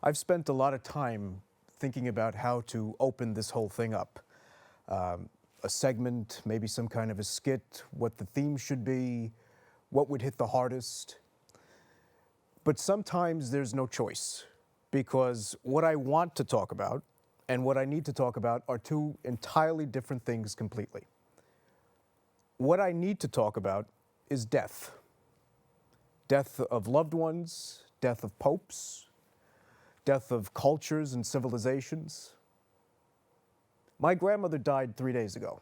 I've spent a lot of time thinking about how to open this whole thing up. A segment, maybe some kind of a skit, what the theme should be, what would hit the hardest. But sometimes there's no choice, because what I want to talk about and what I need to talk about are two entirely different things completely. What I need to talk about is death. Death of loved ones, death of popes, death of cultures and civilizations. My grandmother died 3 days ago,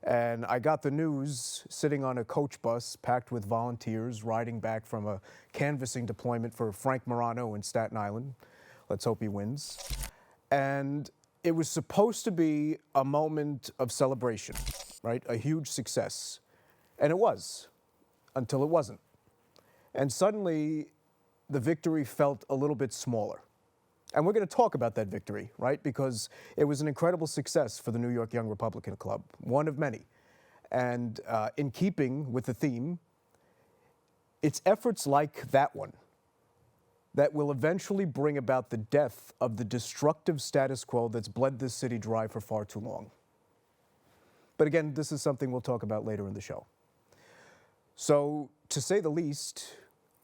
and I got the news sitting on a coach bus packed with volunteers riding back from a canvassing deployment for Frank Morano in Staten Island. Let's hope he wins. And it was supposed to be a moment of celebration, right? A huge success. And it was, until it wasn't. And suddenly, the victory felt a little bit smaller. And we're going to talk about that victory, right? Because it was an incredible success for the New York Young Republican Club, one of many. And in keeping with the theme, it's efforts like that one that will eventually bring about the death of the destructive status quo that's bled this city dry for far too long. But again, this is something we'll talk about later in the show. So, to say the least,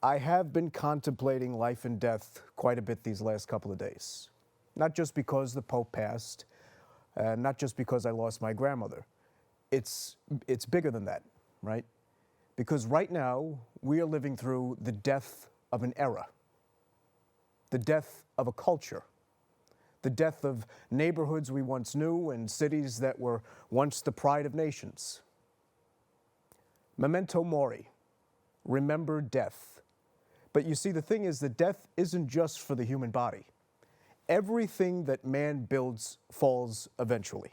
I have been contemplating life and death quite a bit these last couple of days. Not just because the Pope passed, not just because I lost my grandmother. It's bigger than that, right? Because right now, we are living through the death of an era, the death of a culture, the death of neighborhoods we once knew and cities that were once the pride of nations. Memento mori, remember death. But you see, the thing is that death isn't just for the human body. Everything that man builds falls eventually.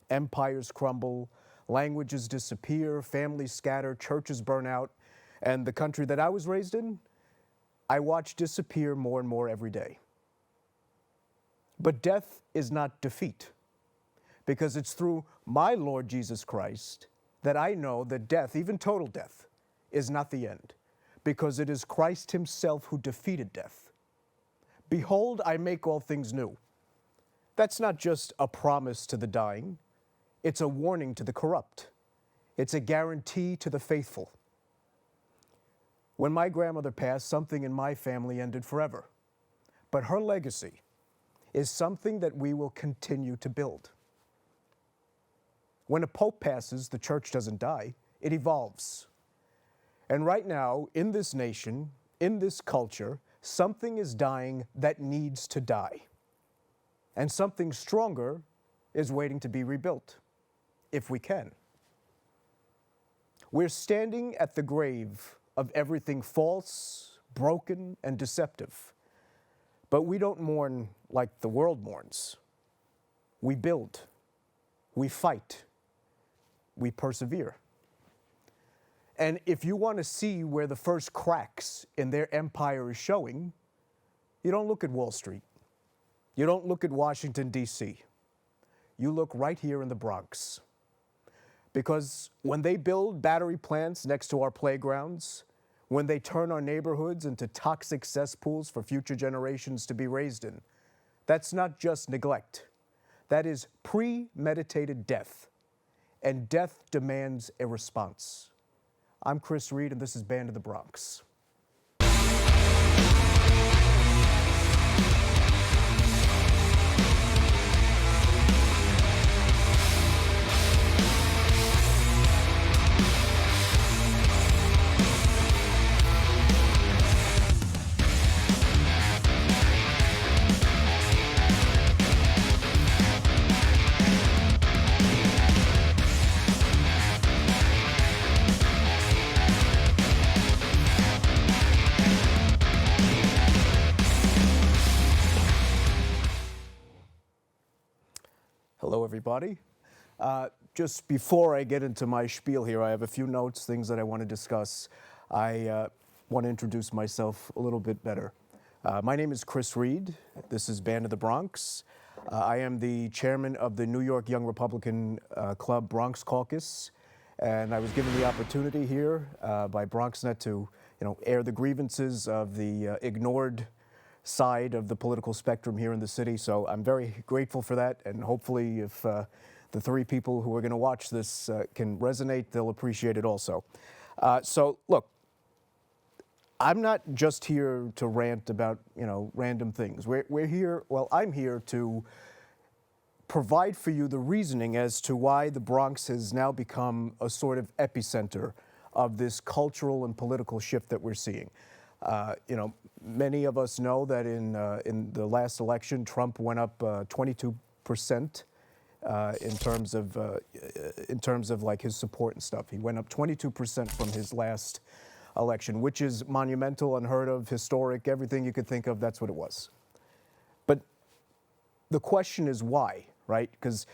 Empires crumble, languages disappear, families scatter, churches burn out, and the country that I was raised in, I watch disappear more and more every day. But death is not defeat, because it's through my Lord Jesus Christ that I know that death, even total death, is not the end, because it is Christ himself who defeated death. Behold, I make all things new. That's not just a promise to the dying. It's a warning to the corrupt. It's a guarantee to the faithful. When my grandmother passed, something in my family ended forever. But her legacy is something that we will continue to build. When a pope passes, the church doesn't die, it evolves. And right now, in this nation, in this culture, something is dying that needs to die. And something stronger is waiting to be rebuilt, if we can. We're standing at the grave of everything false, broken, and deceptive. But we don't mourn like the world mourns. We build, we fight, we persevere. And if you want to see where the first cracks in their empire is showing, you don't look at Wall Street. You don't look at Washington, D.C. You look right here in the Bronx. Because when they build battery plants next to our playgrounds, when they turn our neighborhoods into toxic cesspools for future generations to be raised in, that's not just neglect. That is premeditated death. And death demands a response. I'm Chris Reid, and this is Band of the Bronx. Hello, everybody. Just before I get into my spiel here, I have a few notes, things that I want to discuss. I want to introduce myself a little bit better. My name is Chris Reid. This is Band of the Bronx. I am the chairman of the New York Young Republican Club Bronx Caucus, and I was given the opportunity here by Bronx.Net to, air the grievances of the ignored side of the political spectrum here in the city. So I'm very grateful for that. And hopefully if the three people who are going to watch this can resonate, they'll appreciate it also. So look, I'm not just here to rant about, random things. We're here, well, I'm here to provide for you the reasoning as to why the Bronx has now become a sort of epicenter of this cultural and political shift that we're seeing. Many of us know that in the last election, Trump went up 22% in terms of like his support and stuff. He went up 22% from his last election, which is monumental, unheard of, historic, everything you could think of. That's what it was. But the question is why, right? Because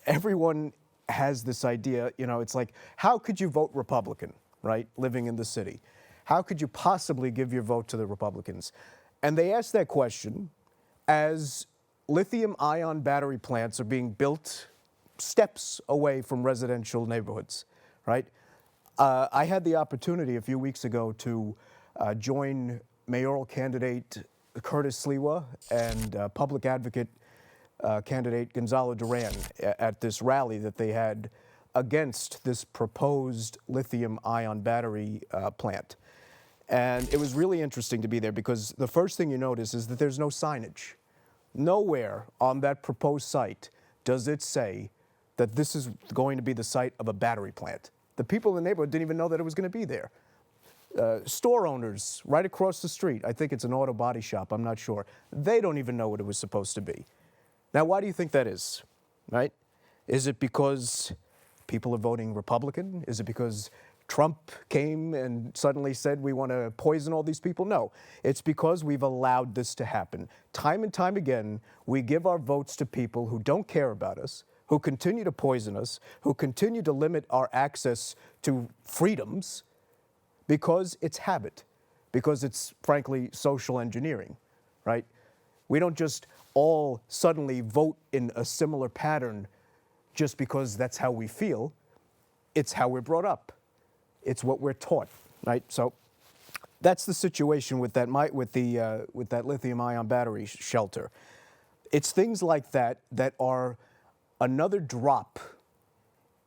everyone has this idea. It's like, how could you vote Republican, right? Living in the city. How could you possibly give your vote to the Republicans? And they ask that question as lithium-ion battery plants are being built steps away from residential neighborhoods, right? I had the opportunity a few weeks ago to join mayoral candidate Curtis Sliwa and public advocate candidate Gonzalo Duran at this rally that they had against this proposed lithium-ion battery plant. And it was really interesting to be there because the first thing you notice is that there's no signage. Nowhere on that proposed site does it say that this is going to be the site of a battery plant. The people in the neighborhood didn't even know that it was going to be there. Store owners right across the street, I think it's an auto body shop, I'm not sure, they don't even know what it was supposed to be. Now, why do you think that is, right? Is it because people are voting Republican? Is it because Trump came and suddenly said we want to poison all these people? No, it's because we've allowed this to happen. Time and time again, we give our votes to people who don't care about us, who continue to poison us, who continue to limit our access to freedoms because it's habit, because it's, frankly, social engineering, right? We don't just all suddenly vote in a similar pattern just because that's how we feel. It's how we're brought up. It's what we're taught, right? So that's the situation with that lithium-ion battery shelter. It's things like that that are another drop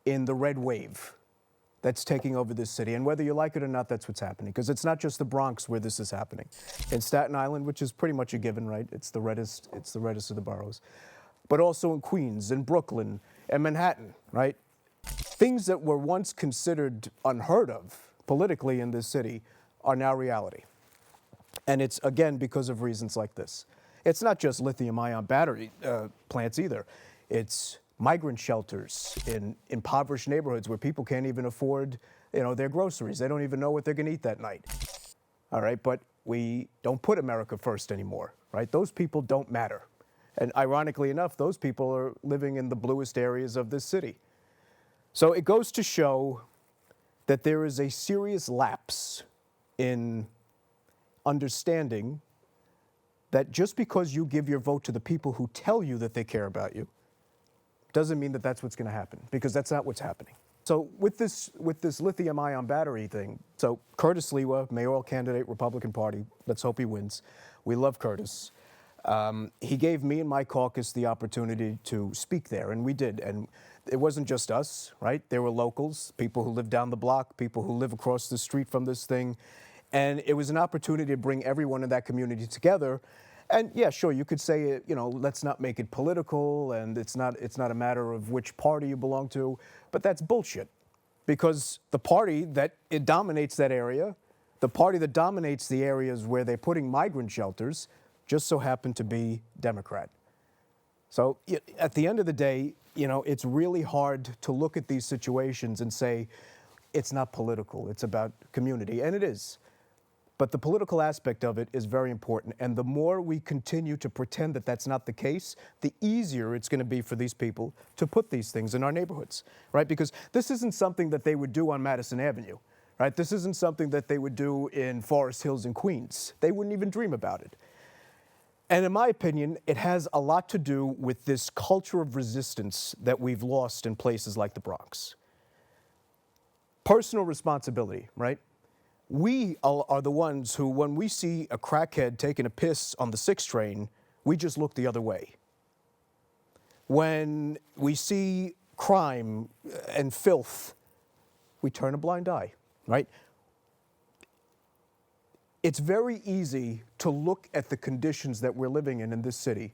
in the red wave that's taking over this city. And whether you like it or not, that's what's happening. Because it's not just the Bronx where this is happening. In Staten Island, which is pretty much a given, right? It's the reddest of the boroughs. But also in Queens, in Brooklyn, and Manhattan, right? Things that were once considered unheard of politically in this city are now reality. And it's, again, because of reasons like this. It's not just lithium-ion battery plants either. It's migrant shelters in impoverished neighborhoods where people can't even afford, their groceries. They don't even know what they're going to eat that night. All right, but we don't put America first anymore, right? Those people don't matter. And ironically enough, those people are living in the bluest areas of this city. So it goes to show that there is a serious lapse in understanding that just because you give your vote to the people who tell you that they care about you doesn't mean that that's what's going to happen, because that's not what's happening. So with this lithium-ion battery thing, so Curtis Sliwa, mayoral candidate, Republican Party, let's hope he wins. We love Curtis. He gave me and my caucus the opportunity to speak there, and we did. And it wasn't just us, right? There were locals, people who live down the block, people who live across the street from this thing. And it was an opportunity to bring everyone in that community together. And yeah, sure, you could say, let's not make it political, and it's not a matter of which party you belong to, but that's bullshit. Because the party that it dominates that area, the party that dominates the areas where they're putting migrant shelters, just so happen to be Democrat. So at the end of the day, it's really hard to look at these situations and say, it's not political, it's about community, and it is. But the political aspect of it is very important. And the more we continue to pretend that that's not the case, the easier it's going to be for these people to put these things in our neighborhoods, right? Because this isn't something that they would do on Madison Avenue, right? This isn't something that they would do in Forest Hills and Queens. They wouldn't even dream about it. And in my opinion, it has a lot to do with this culture of resistance that we've lost in places like the Bronx. Personal responsibility, right? We are the ones who, when we see a crackhead taking a piss on the 6 train, we just look the other way. When we see crime and filth, we turn a blind eye, right? It's very easy to look at the conditions that we're living in this city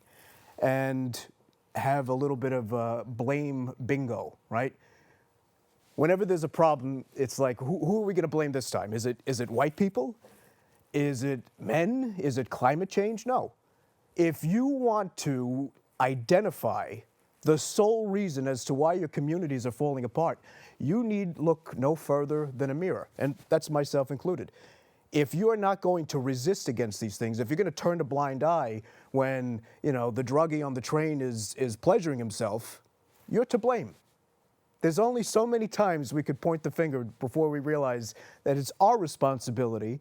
and have a little bit of blame bingo, right? Whenever there's a problem, it's like, who are we going to blame this time? Is it white people? Is it men? Is it climate change? No. If you want to identify the sole reason as to why your communities are falling apart, you need look no further than a mirror, and that's myself included. If you're not going to resist against these things, if you're going to turn a blind eye when, the druggie on the train is pleasuring himself, you're to blame. There's only so many times we could point the finger before we realize that it's our responsibility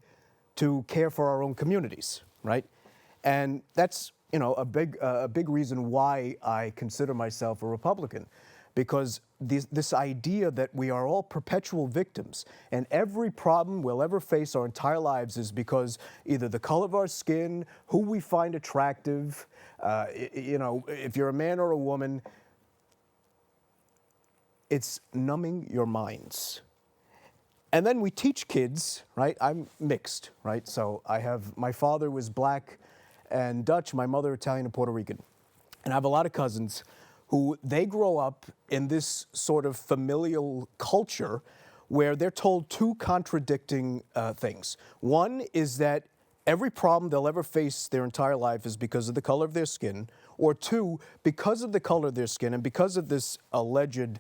to care for our own communities, right? And that's, a big reason why I consider myself a Republican, because this idea that we are all perpetual victims and every problem we'll ever face our entire lives is because either the color of our skin, who we find attractive, if you're a man or a woman, it's numbing your minds. And then we teach kids, right? I'm mixed, right? So my father was black and Dutch, my mother Italian and Puerto Rican. And I have a lot of cousins who they grow up in this sort of familial culture where they're told two contradicting things. One is that every problem they'll ever face their entire life is because of the color of their skin, or two, because of the color of their skin and because of this alleged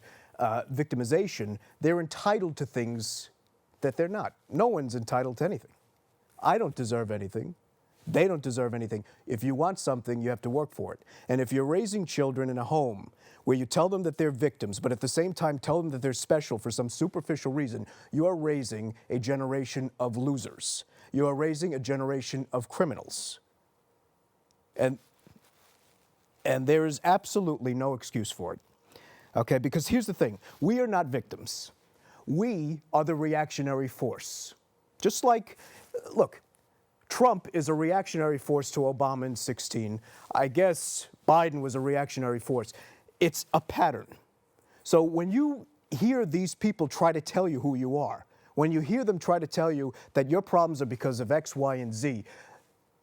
victimization, they're entitled to things that they're not. No one's entitled to anything. I don't deserve anything. They don't deserve anything. If you want something, you have to work for it. And if you're raising children in a home where you tell them that they're victims, but at the same time tell them that they're special for some superficial reason, you are raising a generation of losers. You are raising a generation of criminals. And there is absolutely no excuse for it. Okay, because here's the thing. We are not victims. We are the reactionary force. Just like, look, Trump is a reactionary force to Obama in 2016. I guess Biden was a reactionary force. It's a pattern. So when you hear these people try to tell you who you are, when you hear them try to tell you that your problems are because of X, Y, and Z,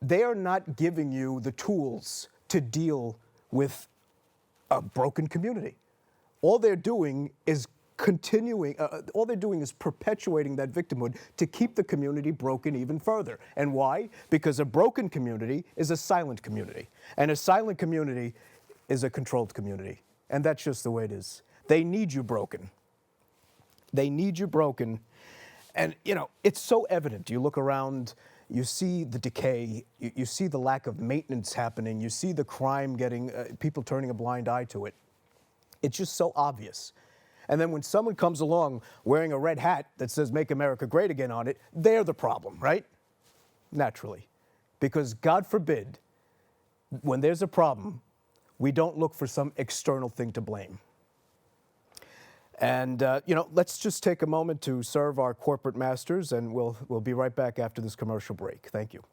they are not giving you the tools to deal with a broken community. All they're doing is all they're doing is perpetuating that victimhood to keep the community broken even further. And why? Because a broken community is a silent community. And a silent community is a controlled community. And that's just the way it is. They need you broken. They need you broken. And, it's so evident. You look around, you see the decay, you see the lack of maintenance happening, you see the crime getting, people turning a blind eye to it. It's just so obvious. And then when someone comes along wearing a red hat that says "Make America Great Again" on it, they're the problem, right? Naturally. Because God forbid, when there's a problem, we don't look for some external thing to blame. And, let's just take a moment to serve our corporate masters, and we'll be right back after this commercial break. Thank you.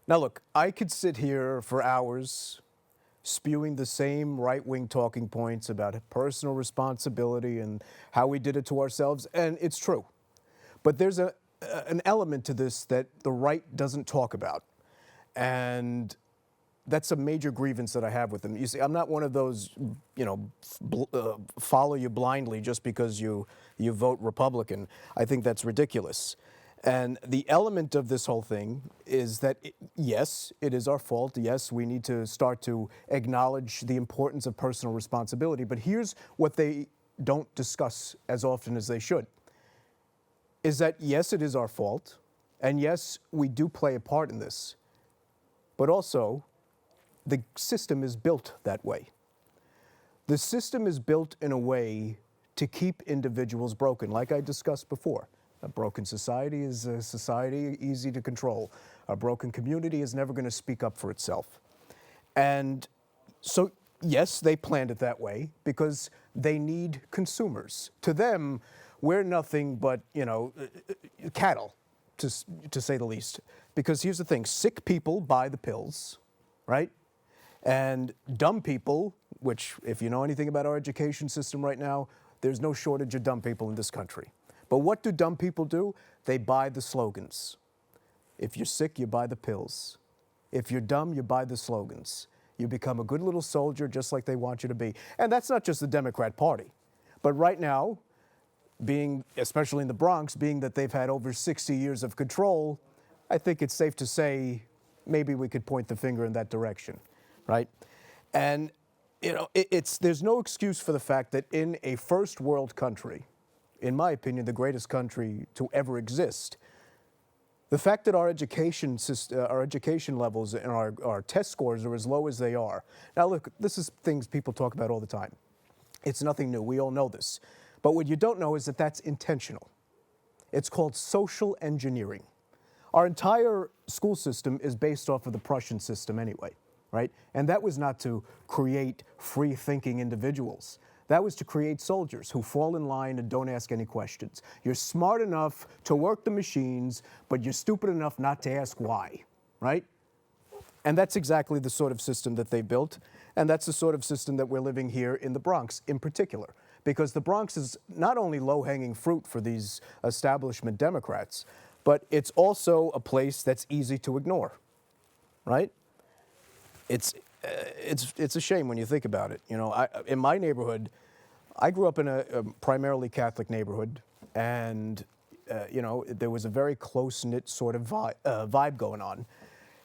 Now, look, I could sit here for hours spewing the same right-wing talking points about personal responsibility and how we did it to ourselves, and it's true. But there's an element to this that the right doesn't talk about, and that's a major grievance that I have with them. You see, I'm not one of those, follow you blindly just because you vote Republican. I think that's ridiculous. And the element of this whole thing is that, yes, it is our fault. Yes, we need to start to acknowledge the importance of personal responsibility. But here's what they don't discuss as often as they should, is that, yes, it is our fault. And yes, we do play a part in this. But also, the system is built that way. The system is built in a way to keep individuals broken, like I discussed before. A broken society is a society easy to control. A broken community is never going to speak up for itself. And so, yes, they planned it that way because they need consumers. To them, we're nothing but, cattle, to say the least. Because here's the thing, sick people buy the pills, right? And dumb people, which if you know anything about our education system right now, there's no shortage of dumb people in this country. But what do dumb people do? They buy the slogans. If you're sick, you buy the pills. If you're dumb, you buy the slogans. You become a good little soldier just like they want you to be. And that's not just the Democrat Party. But right now, especially in the Bronx, being that they've had over 60 years of control, I think it's safe to say maybe we could point the finger in that direction, right? And, there's no excuse for the fact that in a first world country, in my opinion, the greatest country to ever exist, the fact that our education levels and our test scores are as low as they are. Now, look, this is things people talk about all the time. It's nothing new. We all know this. But what you don't know is that that's intentional. It's called social engineering. Our entire school system is based off of the Prussian system anyway, right? And that was not to create free-thinking individuals. That was to create soldiers who fall in line and don't ask any questions. You're smart enough to work the machines, but you're stupid enough not to ask why, right? And that's exactly the sort of system that they built, and that's the sort of system that we're living here in the Bronx in particular. Because the Bronx is not only low-hanging fruit for these establishment Democrats, but it's also a place that's easy to ignore, right? It's a shame when you think about it. In my neighborhood, I grew up in a primarily Catholic neighborhood, and there was a very close-knit sort of vibe going on.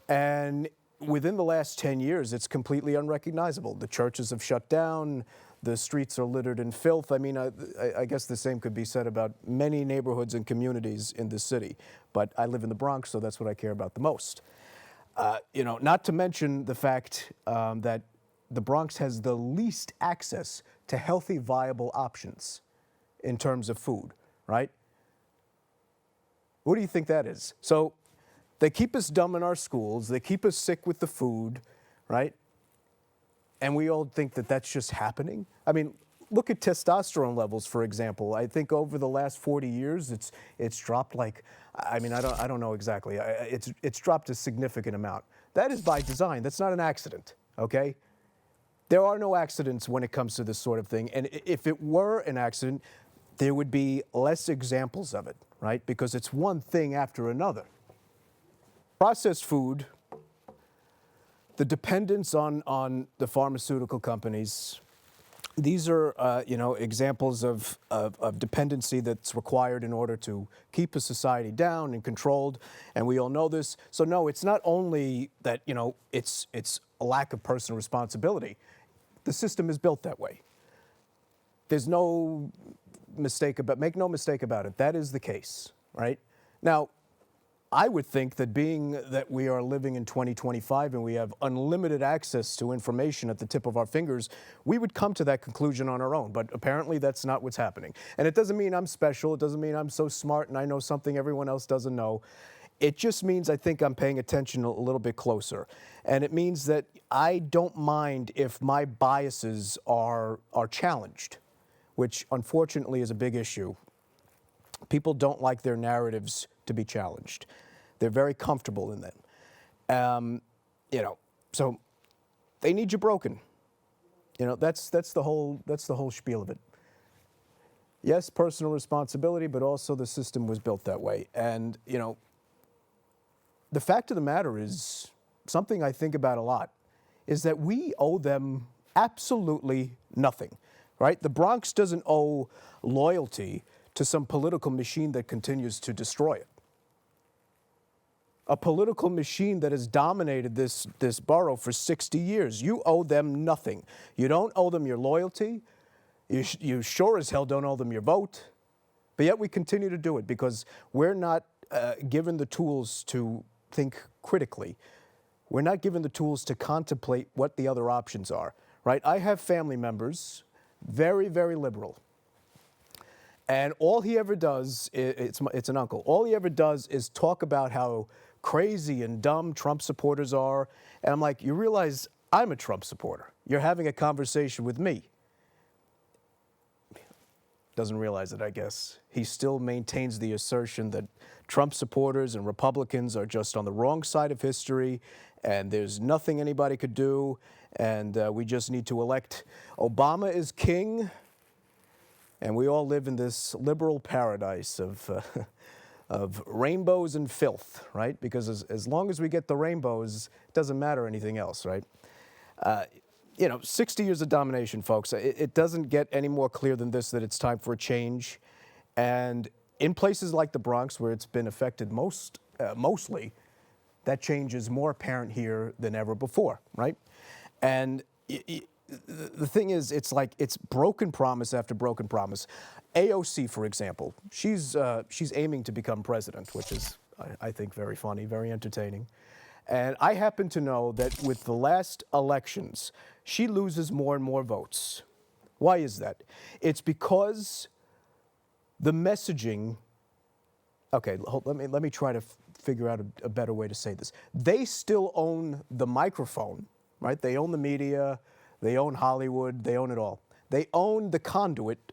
And within the last 10 years, it's completely unrecognizable. The churches have shut down. The streets are littered in filth. I mean, I guess the same could be said about many neighborhoods and communities in this city. But I live in the Bronx, so that's what I care about the most. Not to mention the fact that the Bronx has the least access to healthy, viable options in terms of food, right? What do you think that is? So they keep us dumb in our schools. They keep us sick with the food, right? And we all think that that's just happening. I mean, look at testosterone levels, for example. I think over the last 40 years, it's dropped like, I don't know exactly. It's dropped a significant amount. That is by design. That's not an accident, okay? There are no accidents when it comes to this sort of thing. And if it were an accident, there would be less examples of it, right? Because it's one thing after another. Processed food, the dependence on the pharmaceutical companies, these are, examples of dependency that's required in order to keep a society down and controlled, and we all know this. So no, it's not only that, it's a lack of personal responsibility. The system is built that way. There's no mistake make no mistake about it. That is the case, right? Now, I would think that being that we are living in 2025 and we have unlimited access to information at the tip of our fingers, we would come to that conclusion on our own. But apparently that's not what's happening. And it doesn't mean I'm special. It doesn't mean I'm so smart and I know something everyone else doesn't know. It just means I think I'm paying attention a little bit closer. And it means that I don't mind if my biases are challenged, which unfortunately is a big issue. People don't like their narratives to be challenged. They're very comfortable in them. You know, so they need you broken. You know, that's the whole spiel of it. Yes, personal responsibility, but also the system was built that way. And, you know, the fact of the matter is, something I think about a lot, is that we owe them absolutely nothing, right? The Bronx doesn't owe loyalty to some political machine that continues to destroy it. A political machine that has dominated this borough for 60 years. You owe them nothing. You don't owe them your loyalty. You sure as hell don't owe them your vote. But yet we continue to do it because we're not given the tools to think critically. We're not given the tools to contemplate what the other options are, right? I have family members, very, very liberal. And all he ever does, it's an uncle, all he ever does is talk about how crazy and dumb Trump supporters are. And I'm like, you realize I'm a Trump supporter. You're having a conversation with me. Doesn't realize it, I guess. He still maintains the assertion that Trump supporters and Republicans are just on the wrong side of history, and there's nothing anybody could do, and we just need to elect Obama as king, and we all live in this liberal paradise of rainbows and filth, right? Because as long as we get the rainbows, it doesn't matter anything else, right? You know, 60 years of domination, folks. It doesn't get any more clear than this, that it's time for a change. And in places like the Bronx, where it's been affected mostly, that change is more apparent here than ever before, right? And the thing is, it's like it's broken promise after broken promise. AOC, for example, she's aiming to become president, which is, I think, very funny, very entertaining. And I happen to know that with the last elections, she loses more and more votes. Why is that? It's because the messaging, okay, let me try to figure out a better way to say this. They still own the microphone, right? They own the media, they own Hollywood, they own it all. They own the conduit,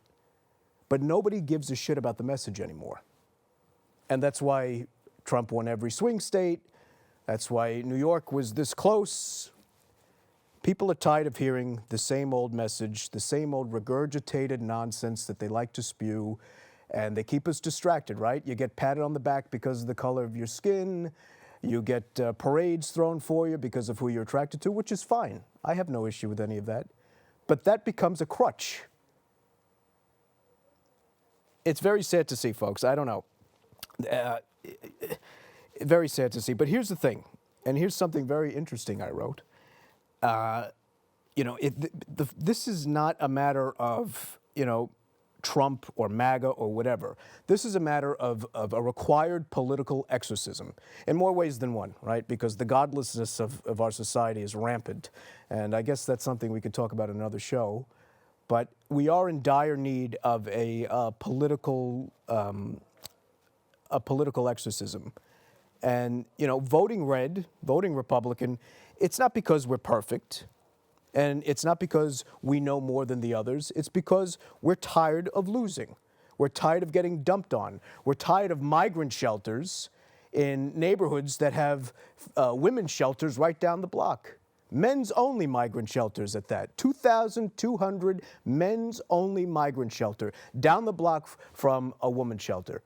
but nobody gives a shit about the message anymore. And that's why Trump won every swing state. That's why New York was this close. People are tired of hearing the same old message, the same old regurgitated nonsense that they like to spew, and they keep us distracted, right? You get patted on the back because of the color of your skin. You get parades thrown for you because of who you're attracted to, which is fine. I have no issue with any of that. But that becomes a crutch. It's very sad to see, folks. I don't know. Very sad to see. But here's the thing, and here's something very interesting I wrote. You know, this is not a matter of, you know, Trump or MAGA or whatever. This is a matter of a required political exorcism in more ways than one, right? Because the godlessness of our society is rampant. And I guess that's something we could talk about in another show. But we are in dire need of a political exorcism. And, you know, voting red, voting Republican, it's not because we're perfect. And it's not because we know more than the others. It's because we're tired of losing. We're tired of getting dumped on. We're tired of migrant shelters in neighborhoods that have women's shelters right down the block. Men's only migrant shelters at that. 2,200 men's only migrant shelter down the block from a woman's shelter.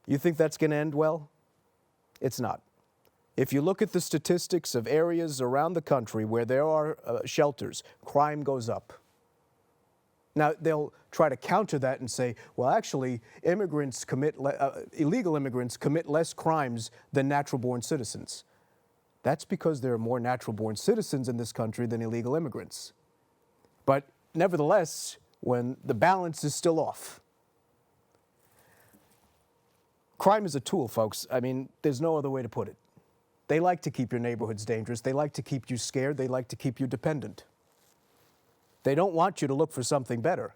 You think that's going to end well? It's not. If you look at the statistics of areas around the country where there are shelters, crime goes up. Now, they'll try to counter that and say, well, actually, illegal immigrants commit less crimes than natural-born citizens. That's because there are more natural-born citizens in this country than illegal immigrants. But nevertheless, when the balance is still off. Crime is a tool, folks. I mean, there's no other way to put it. They like to keep your neighborhoods dangerous. They like to keep you scared. They like to keep you dependent. They don't want you to look for something better.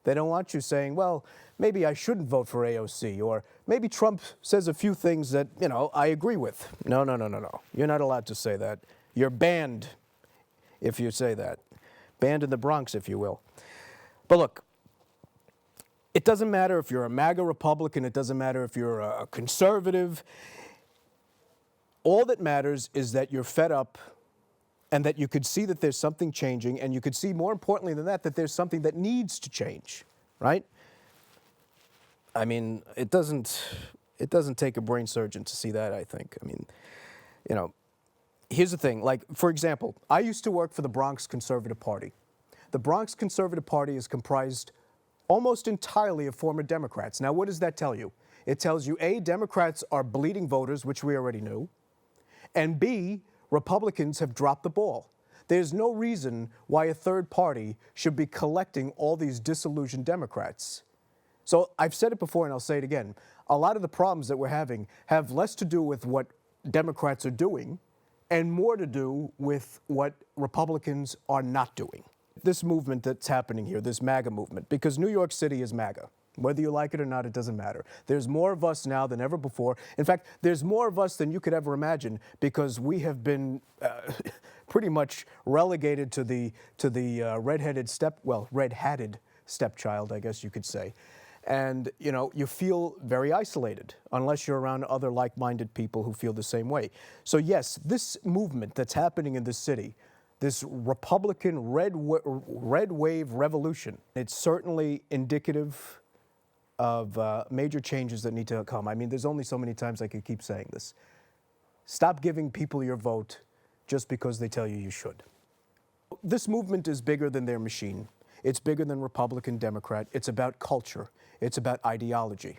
They don't want you saying, well, maybe I shouldn't vote for AOC, or maybe Trump says a few things that, you know, I agree with. No. You're not allowed to say that. You're banned if you say that. Banned in the Bronx, if you will. But look, it doesn't matter if you're a MAGA Republican. It doesn't matter if you're a conservative. All that matters is that you're fed up and that you could see that there's something changing, and you could see, more importantly than that, that there's something that needs to change, right? I mean, it doesn't take a brain surgeon to see that, I think. I mean, you know, here's the thing. Like, for example, I used to work for the Bronx Conservative Party. The Bronx Conservative Party is comprised almost entirely of former Democrats. Now, what does that tell you? It tells you, A, Democrats are bleeding voters, which we already knew, and B, Republicans have dropped the ball. There's no reason why a third party should be collecting all these disillusioned Democrats. So I've said it before and I'll say it again. A lot of the problems that we're having have less to do with what Democrats are doing and more to do with what Republicans are not doing. This movement that's happening here, this MAGA movement, because New York City is MAGA. Whether you like it or not, it doesn't matter. There's more of us now than ever before. In fact, there's more of us than you could ever imagine, because we have been pretty much relegated to the red-hatted stepchild, I guess you could say. And, you know, you feel very isolated unless you're around other like-minded people who feel the same way. So yes, this movement that's happening in this city, this Republican red wave revolution, it's certainly indicative of major changes that need to come. I mean, there's only so many times I could keep saying this. Stop giving people your vote just because they tell you you should. This movement is bigger than their machine. It's bigger than Republican, Democrat. It's about culture. It's about ideology.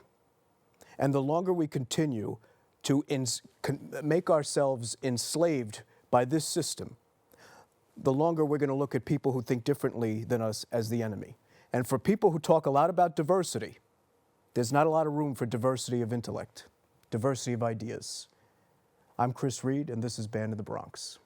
And the longer we continue to make ourselves enslaved by this system, the longer we're going to look at people who think differently than us as the enemy. And for people who talk a lot about diversity, there's not a lot of room for diversity of intellect, diversity of ideas. I'm Reid, and this is Band of the Bronx.